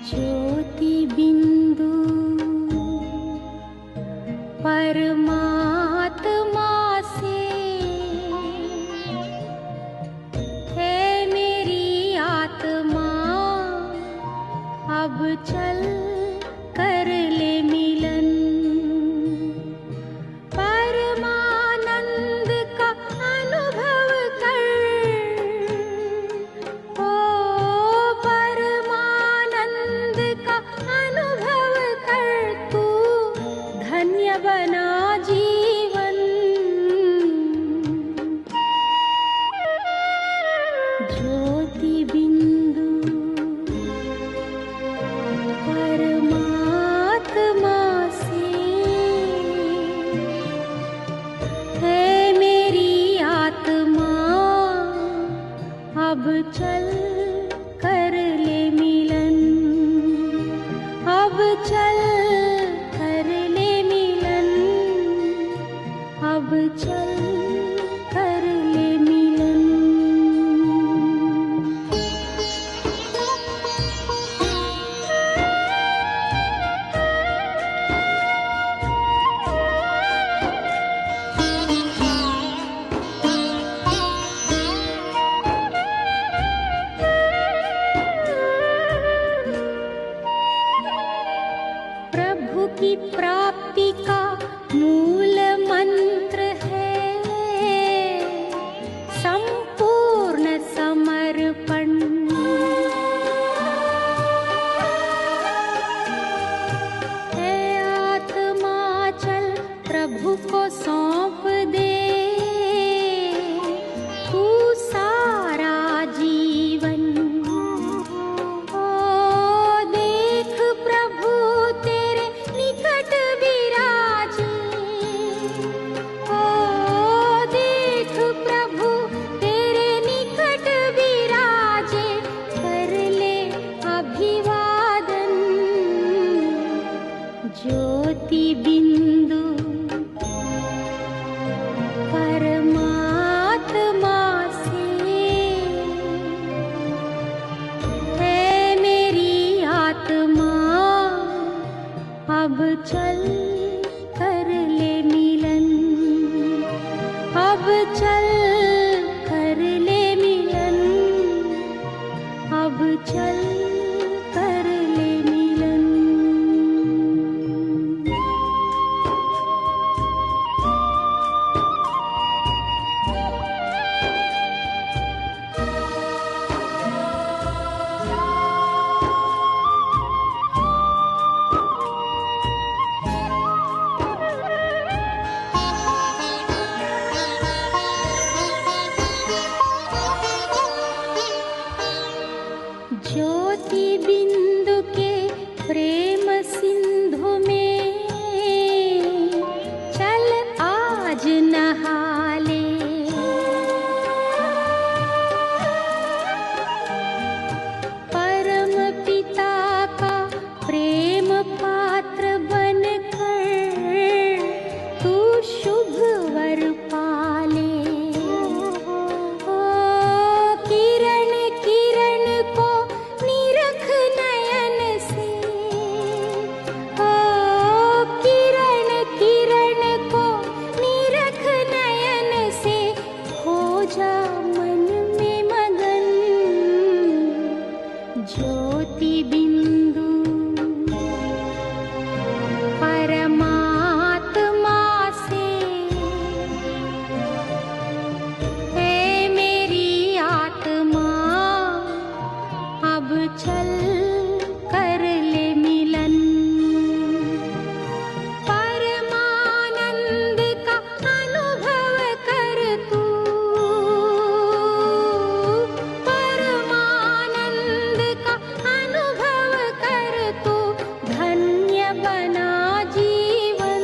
ज्योति बिंदु परमात्मा से है मेरी आत्मा, अब चल कर ले मिलन। परमानंद का अनुभव कर, ओ परमानंद का अनुभव कर, तू धन्य बना जीवन। ज्योति बिंदु परमात्मा से है मेरी आत्मा, अब चल कर ले मिलन। अब चल कर ले मिलन, अब चल कर ले मिलन। प्रभु की प्राप्ति का मूल मंत्र है संपूर्ण समर्पण। है आत्मा चल प्रभु को सौंप दे, तू सारा जीवन। ओ देख प्रभु तेरे निकट विराजे, ओ देख प्रभु तेरे निकट विराजे, कर ले अभिवादन। ज्योति बिंदु परमात्मा से है मेरी आत्मा, अब चल कर ले मिलन। अब चल कर ले मिलन, अब चल कर ले मिलन। ज्योति बिंदु के प्रेम सिंधु में चल आज नहा ले। परम पिता का प्रेम पात्र बनकर तू शुभ वर पाले। ओ किरण किरण को निरख नयन से, ओ किरण किरण को निरख नयन से, हो जा मन में मगन। ज्योति बिंदु परमात्मा से है मेरी आत्मा, अब चल कर ले मिलन। परमानंद का अनुभव कर तू, परमानंद का अनुभव कर तू, धन्य बना जीवन।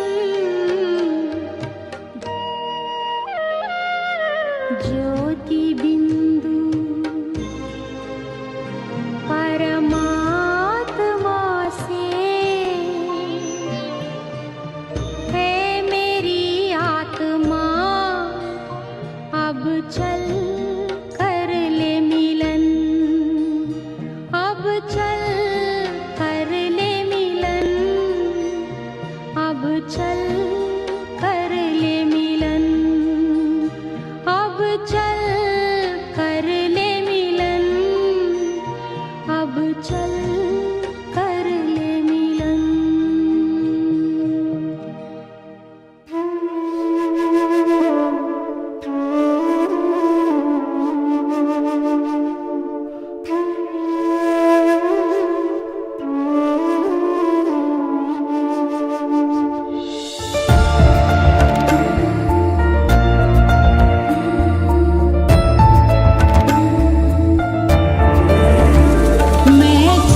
ज्योति बिंदु परमा अब चल कर ले मिलन। मैं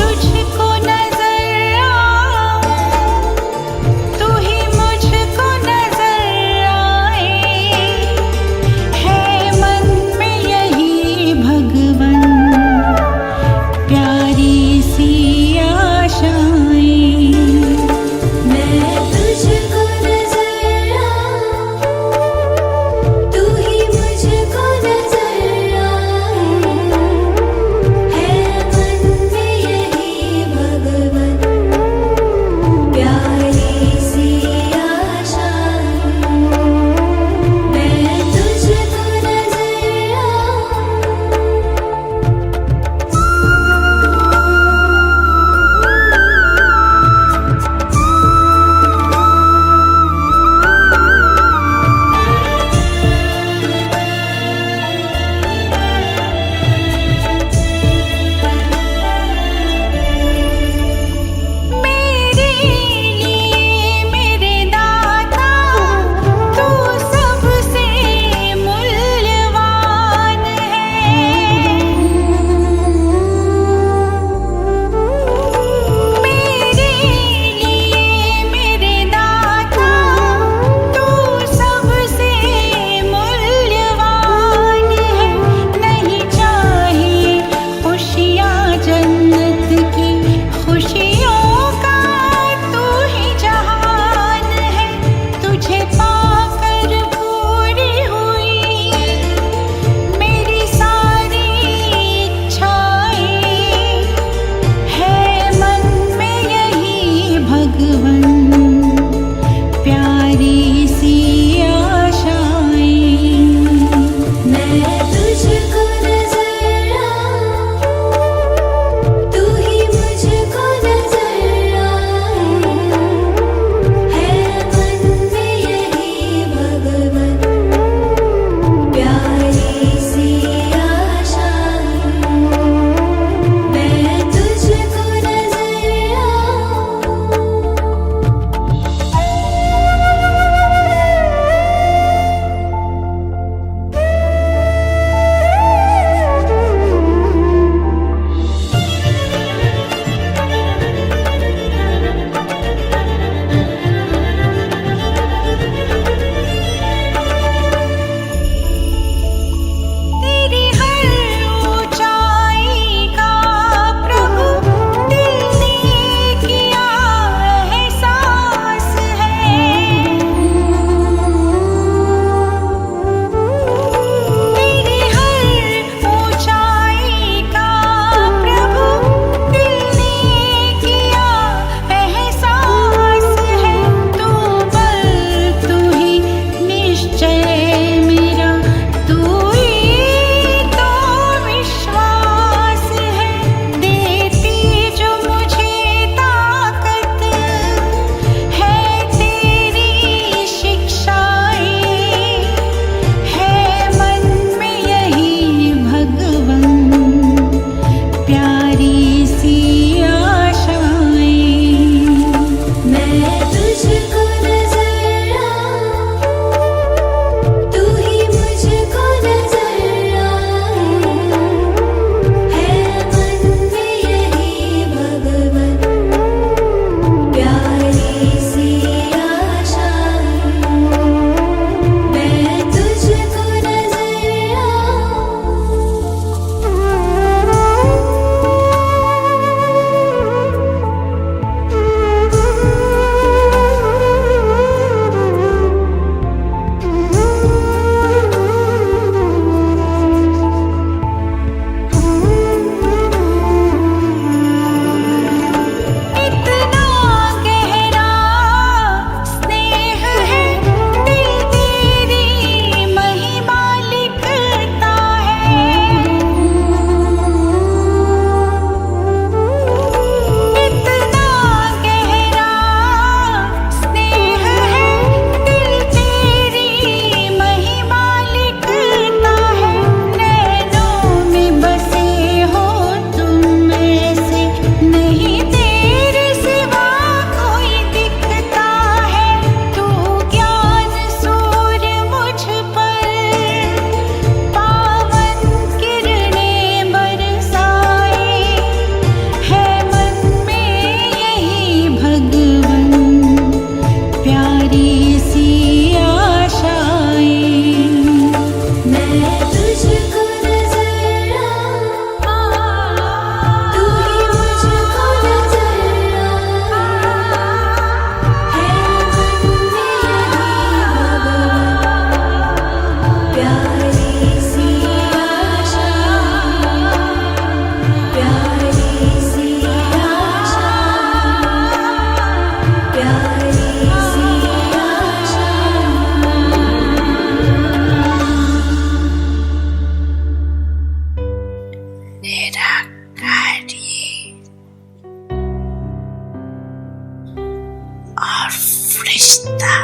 रिश्ता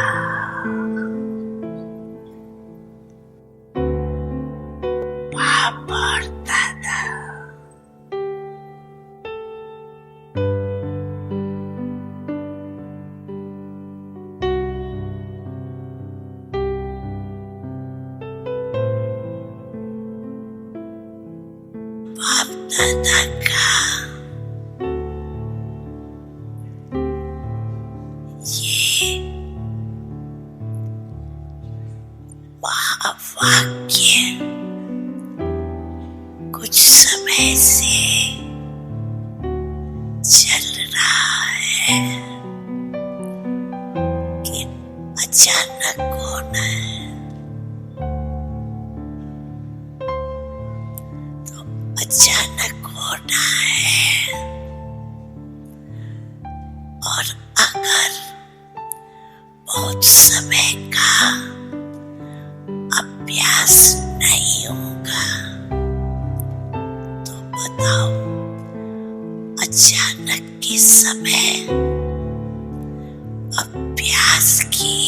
बाप और दादा बाप दादा का ये महावाक्य कुछ समय से चल रहा है कि अचानक होना है, तो अचानक होना है। और अगर बहुत समय का अभ्यास नहीं होगा तो बताओ अचानक के समय अभ्यास की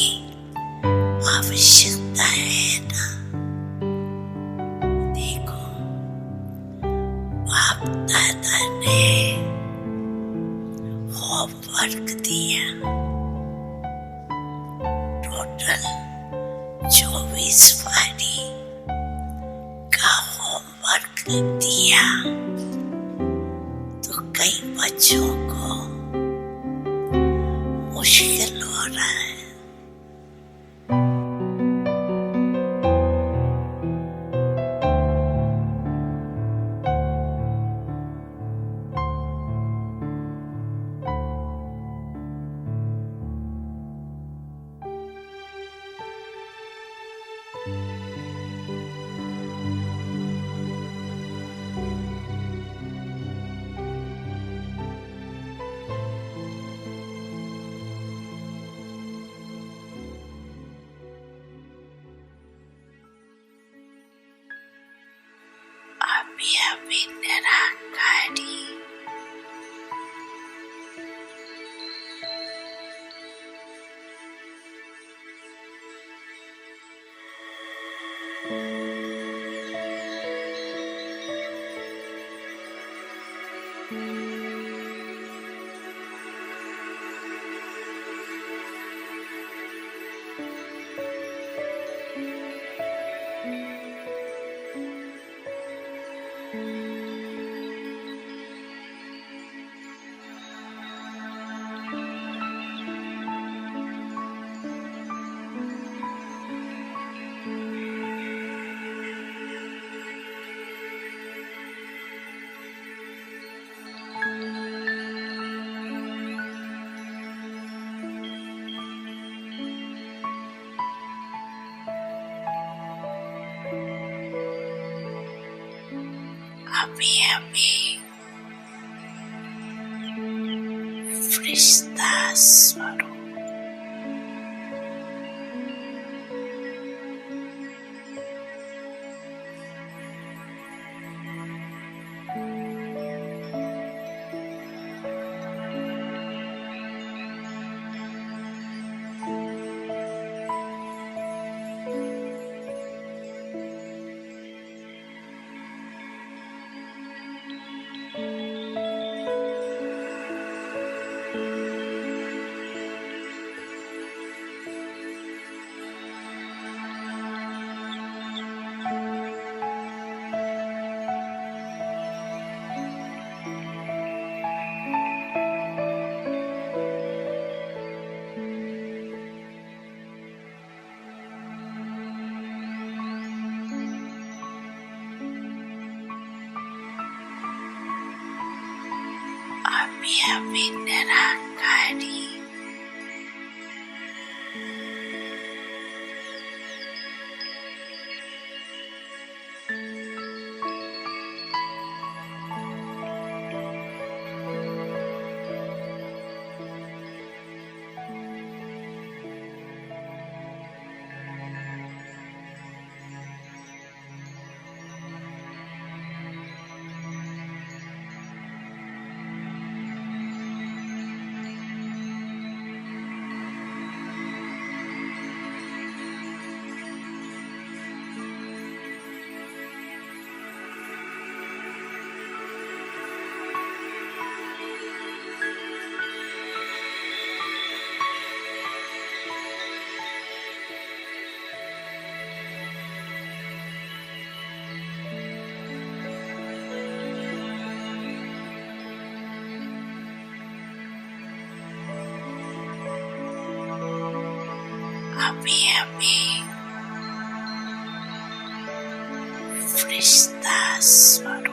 आवश्यकता है ना। देखो बाप दादा ने होमवर्क दिया, टोटल 24 वारी का होमवर्क दिया, तो कई बच्चों को मुश्किल हो रहा है। अभी निराकारी अभी फरिश्ता स्वरूप अभी निराकारी Abhi Frishta Swarup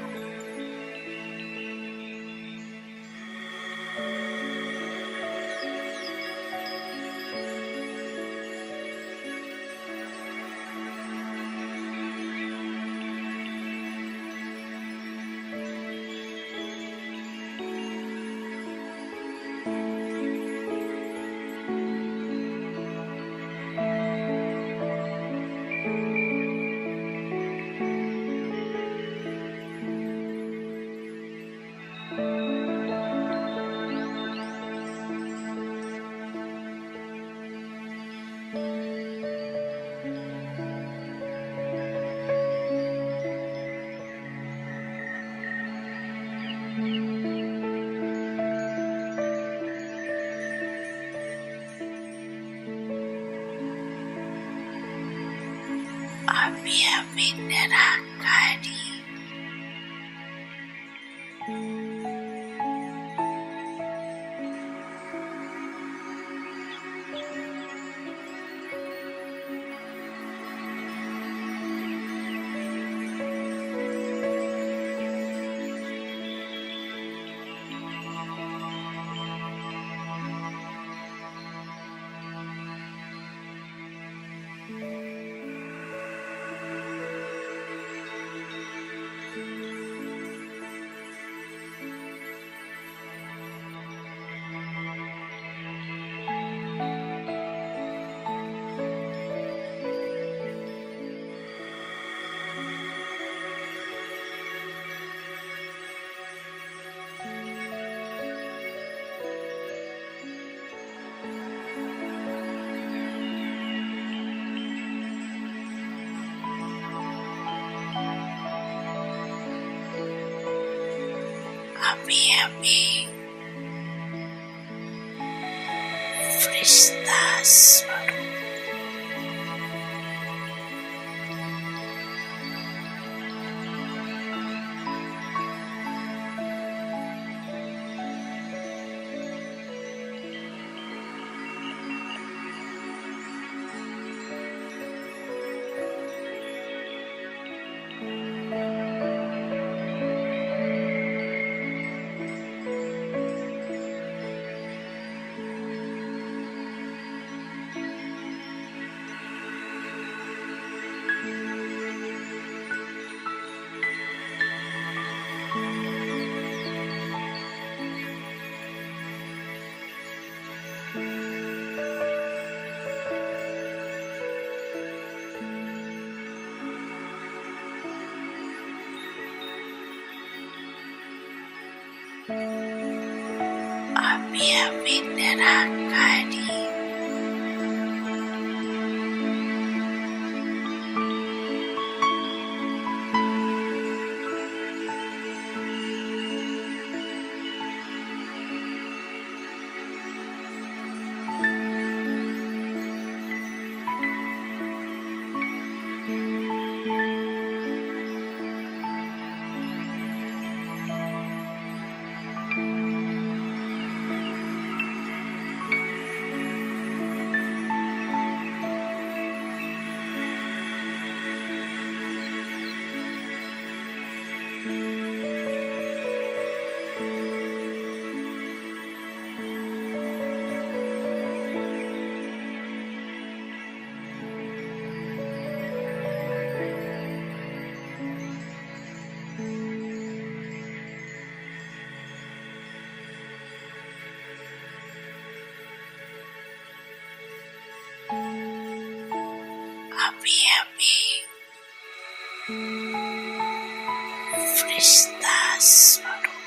Abhi Nirakari Abhi Frishta Swarup Abhi Nirakari Abhi Frishta Swarup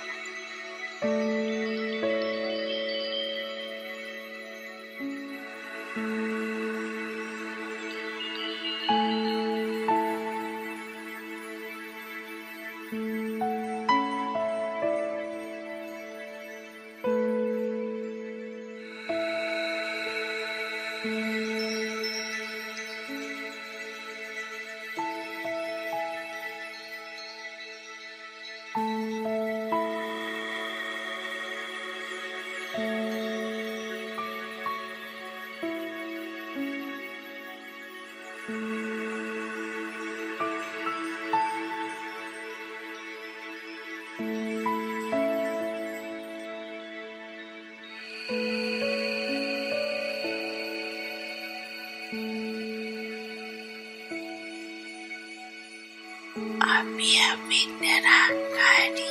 Aminerakari.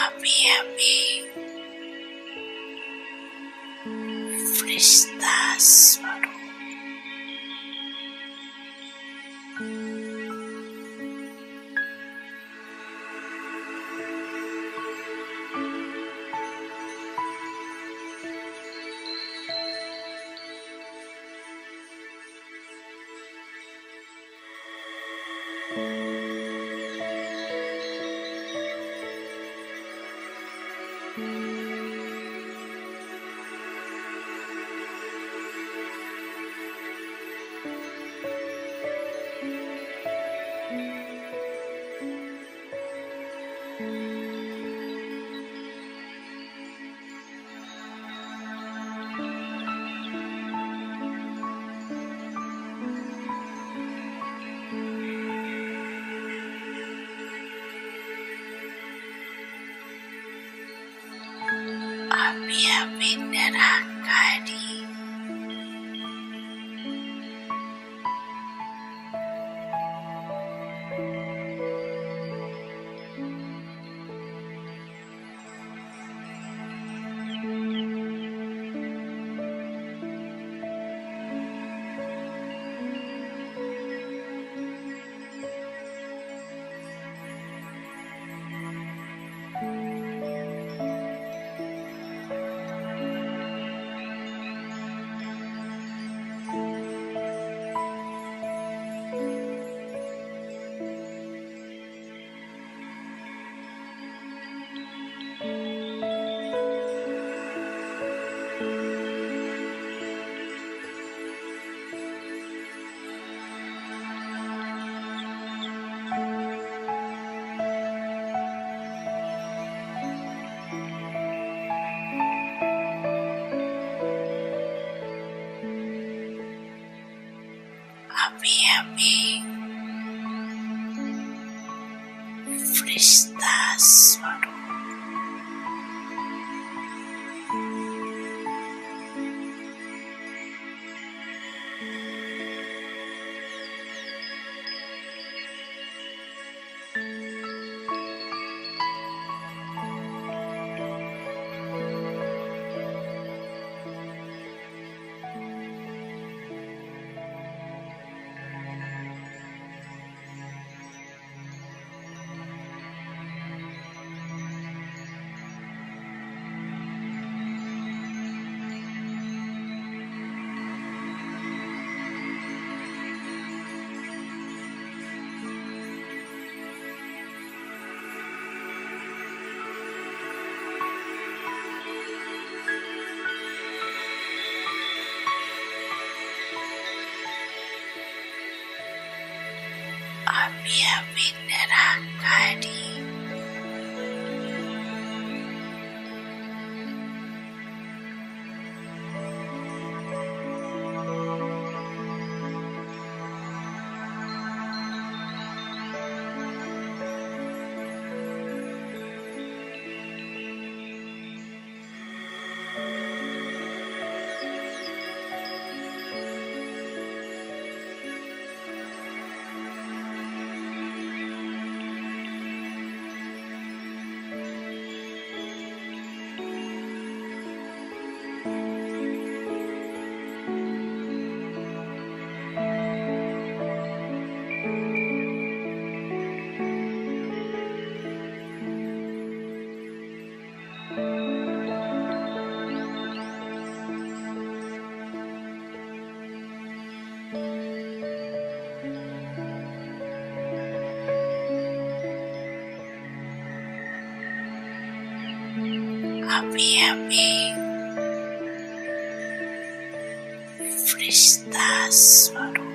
Ami Fristasvaru. Ami Aminerakari. Ami Fristasvaru. Ami Aminerakari. अभी अभी फरिश्ता स्वरूप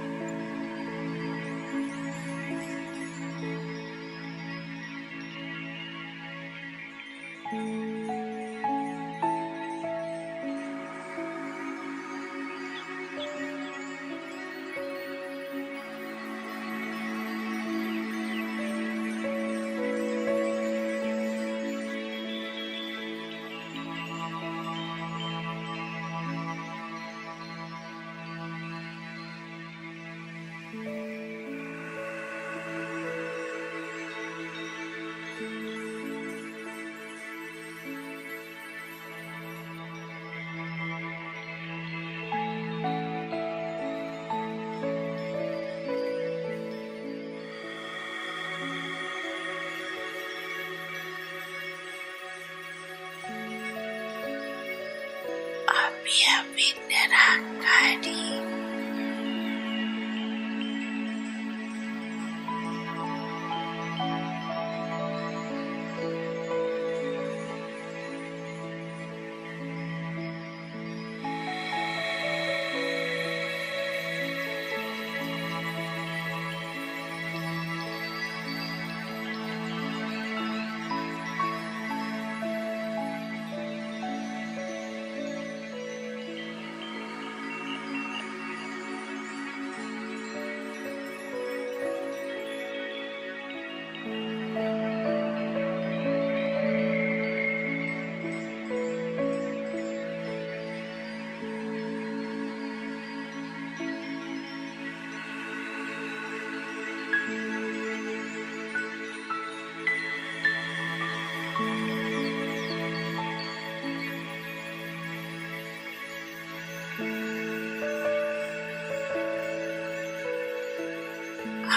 अभी अभी निराकारी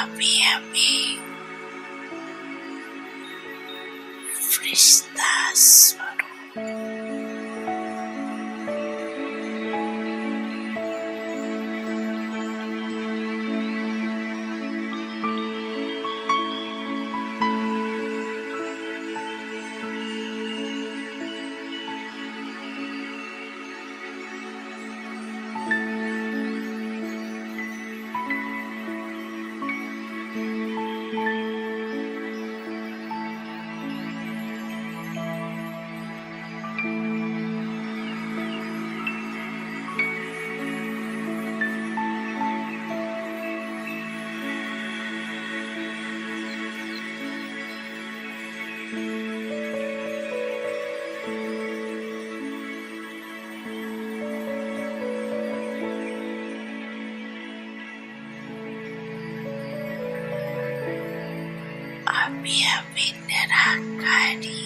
अभी अभी फरिश्ता स्वरूप अभी अभी निराकारी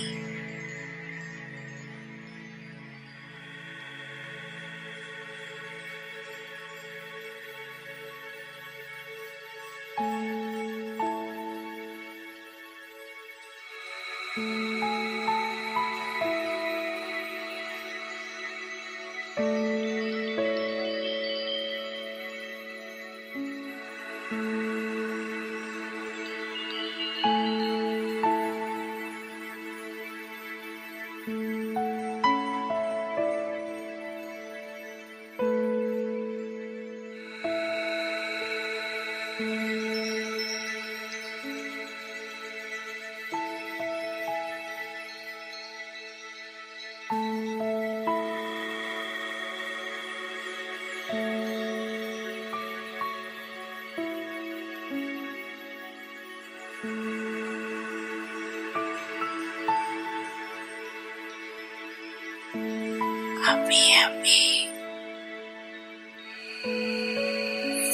अभी अभी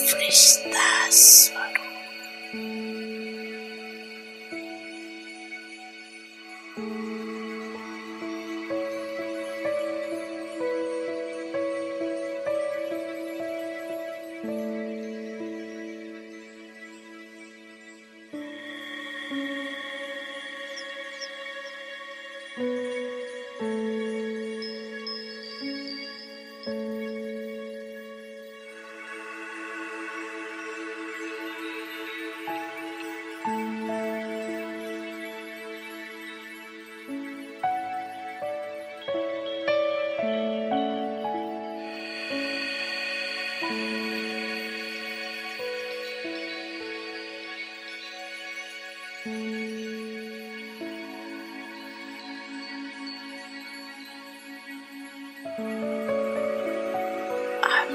फरिश्ता स्वरूप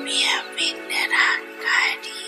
Abi nerangkadi.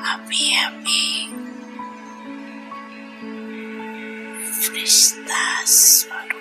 Abi Fristas baru.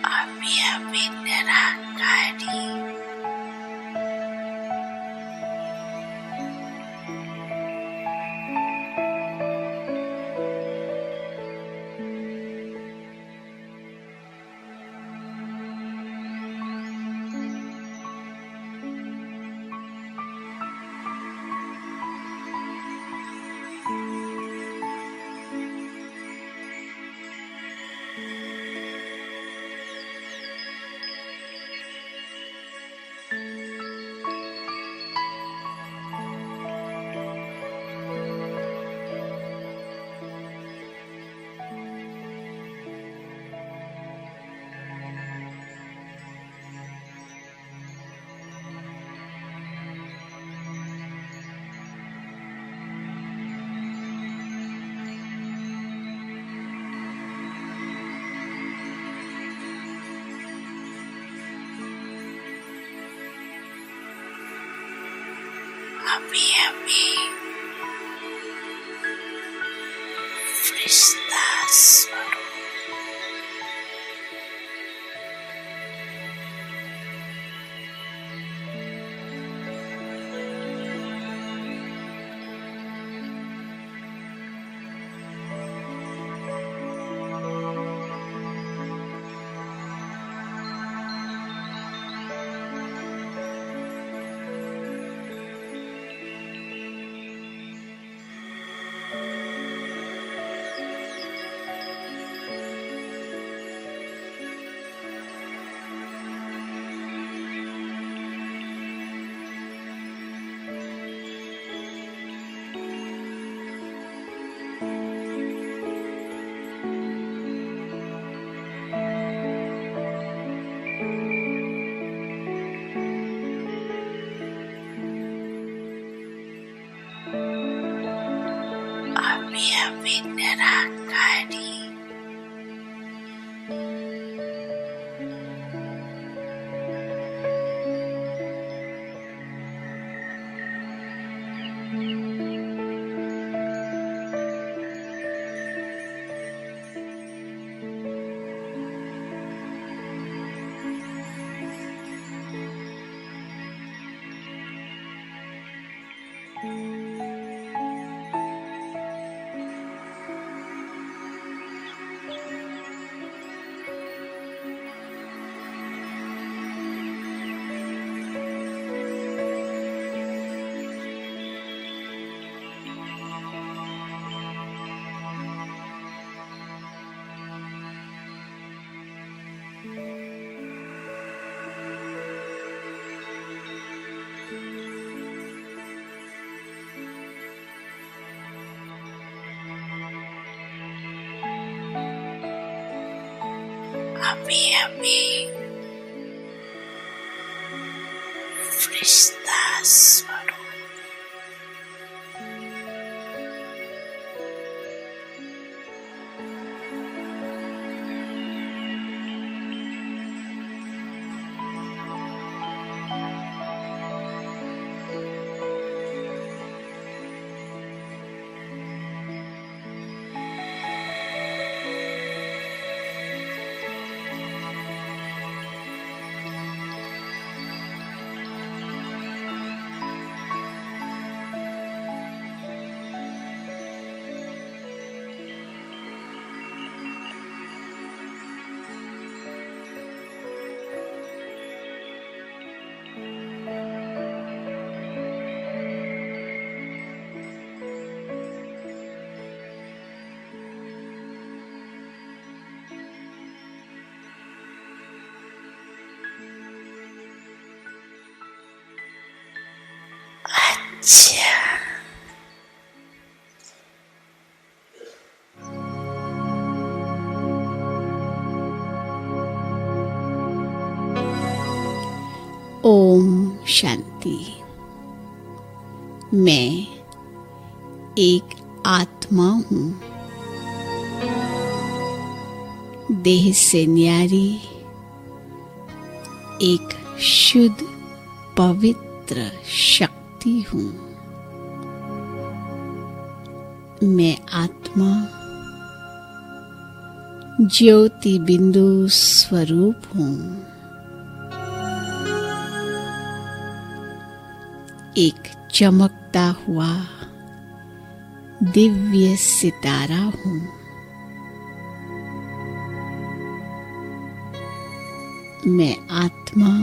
Abi nerangkadi. Abi Fristas baru. Abi nerangkadi. अभी अभी फरिश्ता स्वरूप अच्छा ओम शांति। मैं एक आत्मा हूँ, देह से न्यारी एक शुद्ध पवित्र शक्ति हूँ। मैं आत्मा ज्योति बिंदु स्वरूप हूँ। एक चमकता हुआ दिव्य सितारा हूँ। मैं आत्मा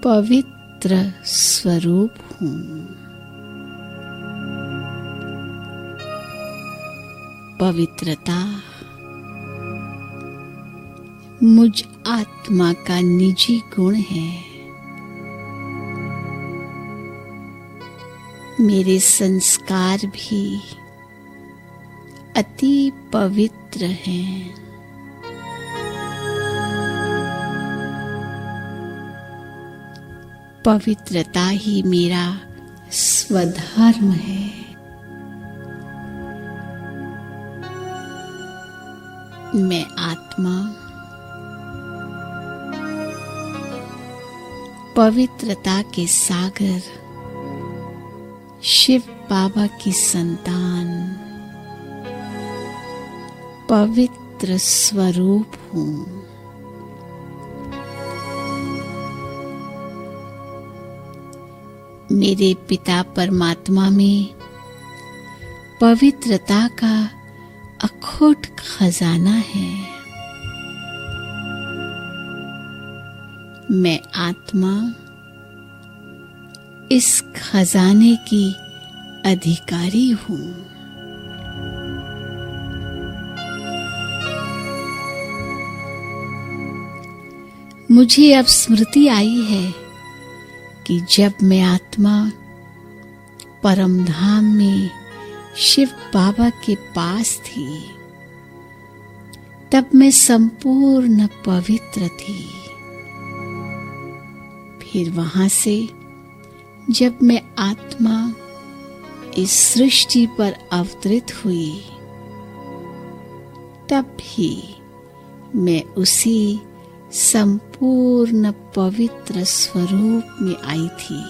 पवित्र स्वरूप हूँ। पवित्रता मुझ आत्मा का निजी गुण है। मेरे संस्कार भी अति पवित्र हैं। पवित्रता ही मेरा स्वधर्म है। मैं आत्मा पवित्रता के सागर शिव बाबा की संतान पवित्र स्वरूप हूँ। मेरे पिता परमात्मा में पवित्रता का अखोट खजाना है। मैं आत्मा इस खजाने की अधिकारी हूँ। मुझे अब स्मृति आई है कि जब मैं आत्मा परम धाम में शिव बाबा के पास थी, तब मैं संपूर्ण पवित्र थी। फिर वहां से जब मैं आत्मा इस सृष्टि पर अवतरित हुई, तब भी मैं उसी संपूर्ण पवित्र स्वरूप में आई थी।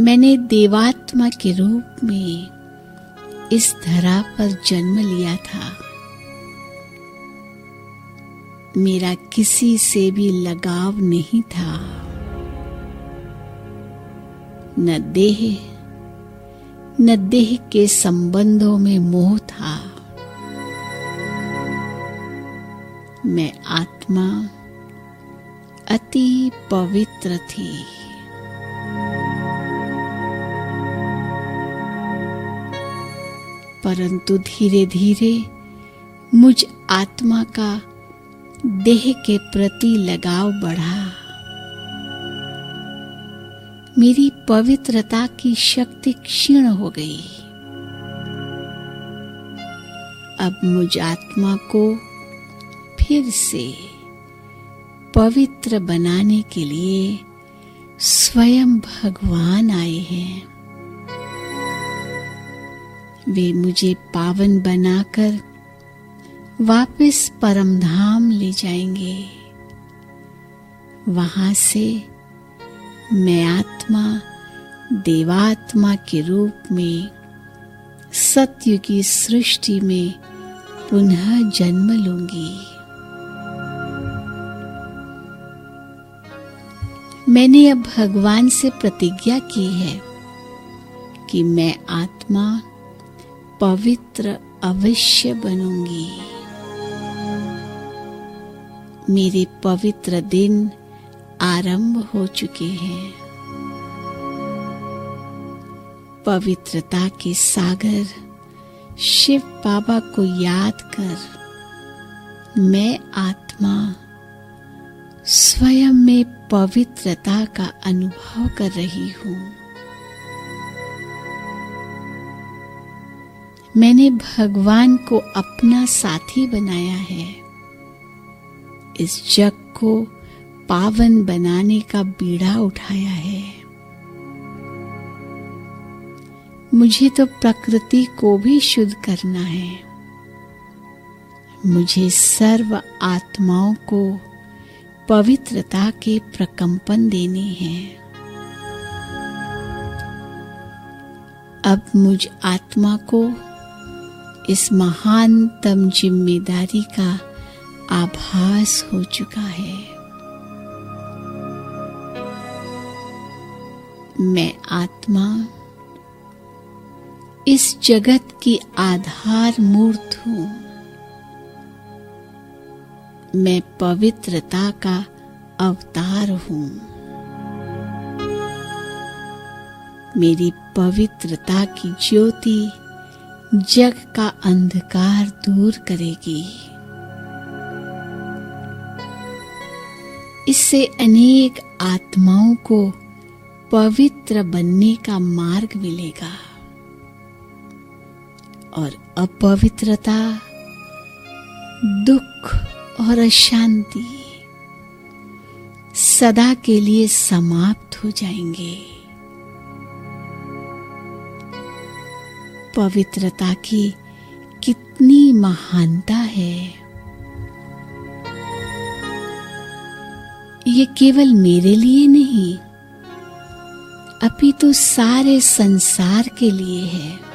मैंने देवात्मा के रूप में इस धरा पर जन्म लिया था। मेरा किसी से भी लगाव नहीं था, न देह के संबंधों में मोह था। मैं आत्मा अति पवित्र थी। परंतु धीरे धीरे मुझ आत्मा का देह के प्रति लगाव बढ़ा। मेरी पवित्रता की शक्ति क्षीण हो गई। अब मुझ आत्मा को फिर से पवित्र बनाने के लिए स्वयं भगवान आए हैं। वे मुझे पावन बनाकर वापस परमधाम ले जाएंगे। वहां से मैं आत्मा देवात्मा के रूप में सत्य की सृष्टि में पुनः जन्म लूंगी। मैंने अब भगवान से प्रतिज्ञा की है कि मैं आत्मा पवित्र अवश्य बनूंगी। मेरे पवित्र दिन आरंभ हो चुके हैं। पवित्रता के सागर शिव बाबा को याद कर मैं आत्मा स्वयं में पवित्रता का अनुभव कर रही हूं। मैंने भगवान को अपना साथी बनाया है। इस जग को पावन बनाने का बीड़ा उठाया है। मुझे तो प्रकृति को भी शुद्ध करना है। मुझे सर्व आत्माओं को पवित्रता के प्रकंपन देने हैं। अब मुझ आत्मा को इस महानतम जिम्मेदारी का आभास हो चुका है। मैं आत्मा इस जगत की आधार मूर्त हूं। मैं पवित्रता का अवतार हूं। मेरी पवित्रता की ज्योति जग का अंधकार दूर करेगी। इससे अनेक आत्माओं को पवित्र बनने का मार्ग मिलेगा और अपवित्रता, दुख और अशांति सदा के लिए समाप्त हो जाएंगे। पवित्रता की कितनी महानता है। ये केवल मेरे लिए नहीं, अपितु सारे संसार के लिए है।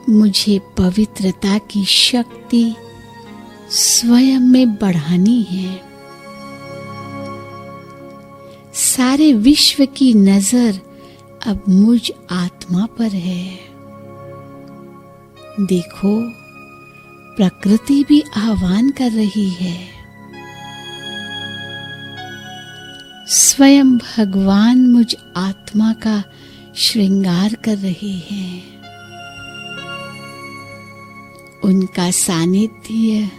मुझे पवित्रता की शक्ति स्वयं में बढ़ानी है। सारे विश्व की नजर अब मुझ आत्मा पर है। देखो, प्रकृति भी आह्वान कर रही है। स्वयं भगवान मुझ आत्मा का श्रृंगार कर रहे हैं। उनका सानिध्य,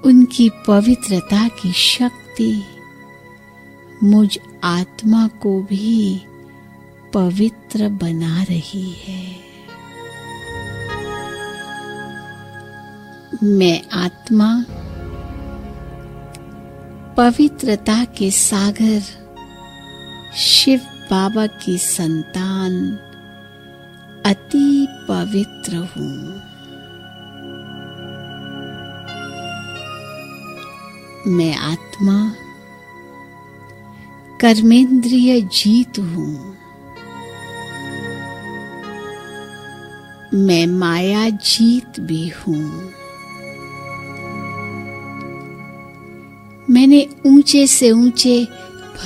उनकी पवित्रता की शक्ति मुझ आत्मा को भी पवित्र बना रही है। मैं आत्मा पवित्रता के सागर शिव बाबा की संतान अति पवित्र हूं। मैं आत्मा कर्मेंद्रिय जीत हूं। मैं माया जीत भी हूं। मैंने ऊंचे से ऊंचे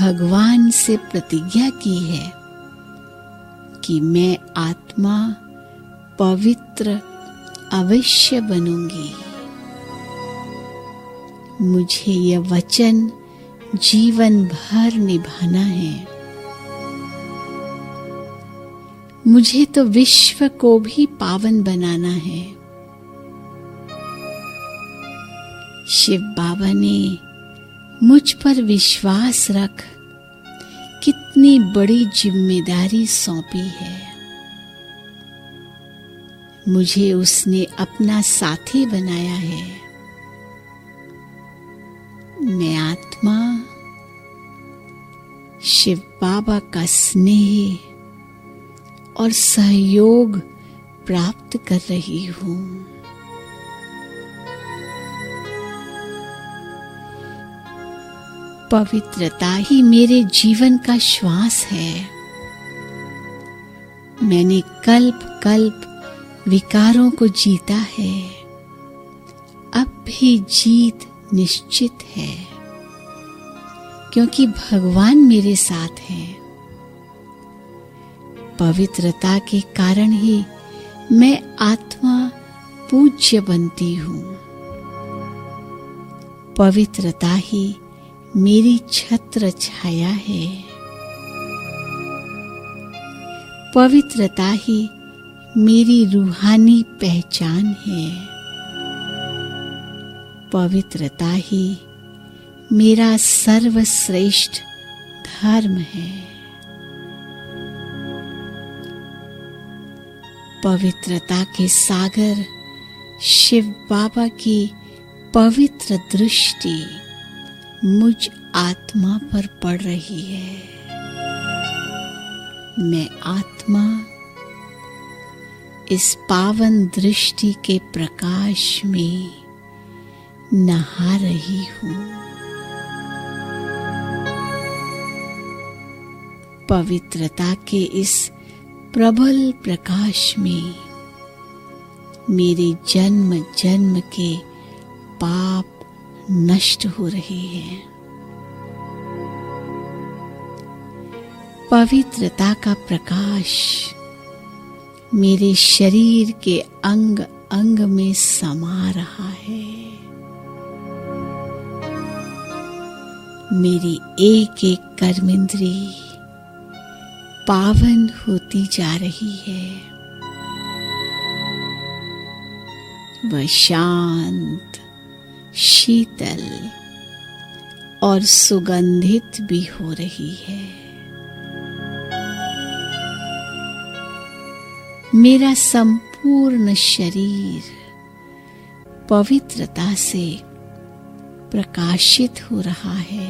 भगवान से प्रतिज्ञा की है कि मैं आत्मा पवित्र अवश्य बनूंगी। मुझे यह वचन जीवन भर निभाना है। मुझे तो विश्व को भी पावन बनाना है। शिव बाबा ने मुझ पर विश्वास रख कितनी बड़ी जिम्मेदारी सौंपी है। मुझे उसने अपना साथी बनाया है। मैं आत्मा शिव बाबा का स्नेह और सहयोग प्राप्त कर रही हूँ। पवित्रता ही मेरे जीवन का श्वास है। मैंने कल्प कल्प विकारों को जीता है, अब भी जीत निश्चित है, क्योंकि भगवान मेरे साथ हैं। पवित्रता के कारण ही मैं आत्मा पूज्य बनती हूँ। पवित्रता ही मेरी छत्र छाया है। पवित्रता ही मेरी रूहानी पहचान है। पवित्रता ही मेरा सर्वश्रेष्ठ धर्म है। पवित्रता के सागर शिव बाबा की पवित्र दृष्टि मुझ आत्मा पर पड़ रही है। मैं आत्मा इस पावन दृष्टि के प्रकाश में नहा रही हूँ। पवित्रता के इस प्रबल प्रकाश में मेरे जन्म जन्म के पाप नष्ट हो रहे हैं। पवित्रता का प्रकाश मेरे शरीर के अंग अंग में समा रहा है। मेरी एक एक कर्मेंद्री पावन होती जा रही है। वह शांत, शीतल और सुगंधित भी हो रही है। मेरा संपूर्ण शरीर पवित्रता से प्रकाशित हो रहा है।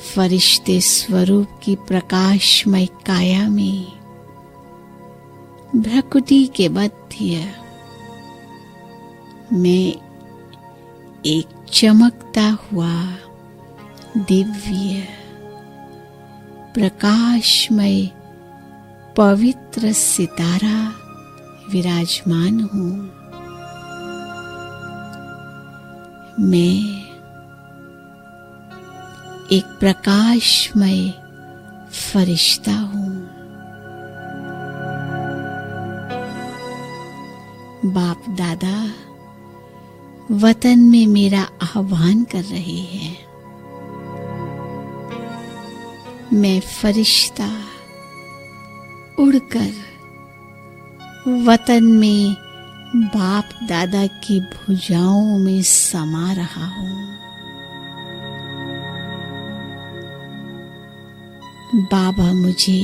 फरिश्ते स्वरूप की प्रकाशमय काया में भ्रकुटी के मध्य मैं एक चमकता हुआ दिव्य प्रकाशमय पवित्र सितारा विराजमान हूँ। मैं एक प्रकाशमय फरिश्ता हूँ। बाप दादा वतन में मेरा आह्वान कर रहे हैं। मैं फरिश्ता उड़कर वतन में बाप दादा की भुजाओं में समा रहा हूँ। बाबा मुझे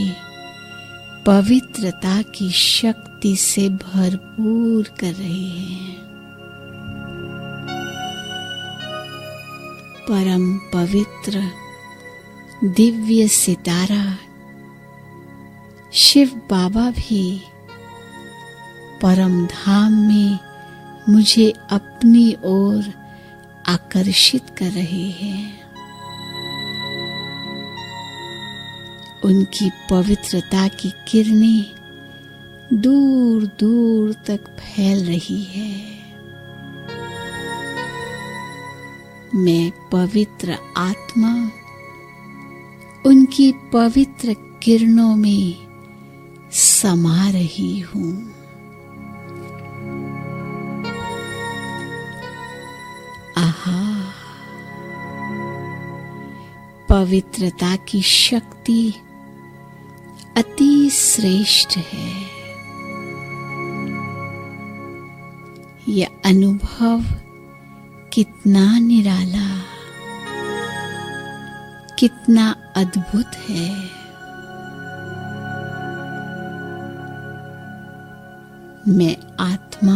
पवित्रता की शक्ति से भरपूर कर रहे हैं। परम पवित्र दिव्य सितारा शिव बाबा भी परम धाम में मुझे अपनी ओर आकर्षित कर रहे हैं। उनकी पवित्रता की किरणें दूर दूर तक फैल रही है। मैं पवित्र आत्मा उनकी पवित्र किरणों में समा रही हूँ। आहा, पवित्रता की शक्ति अति श्रेष्ठ है। यह अनुभव कितना निराला, कितना अद्भुत है। मैं आत्मा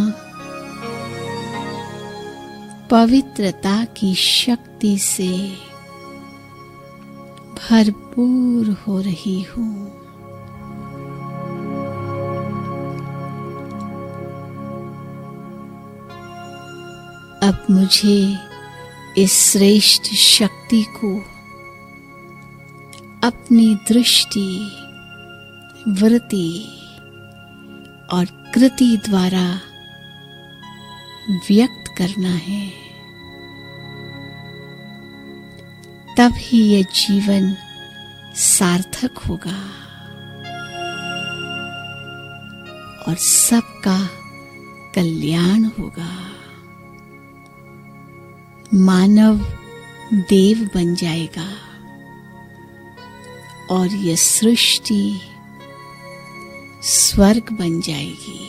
पवित्रता की शक्ति से भरपूर हो रही हूँ। अब मुझे इस श्रेष्ठ शक्ति को अपनी दृष्टि, वृत्ति और कृति द्वारा व्यक्त करना है। तब ही ये जीवन सार्थक होगा और सबका कल्याण होगा। मानव देव बन जाएगा और यह सृष्टि स्वर्ग बन जाएगी।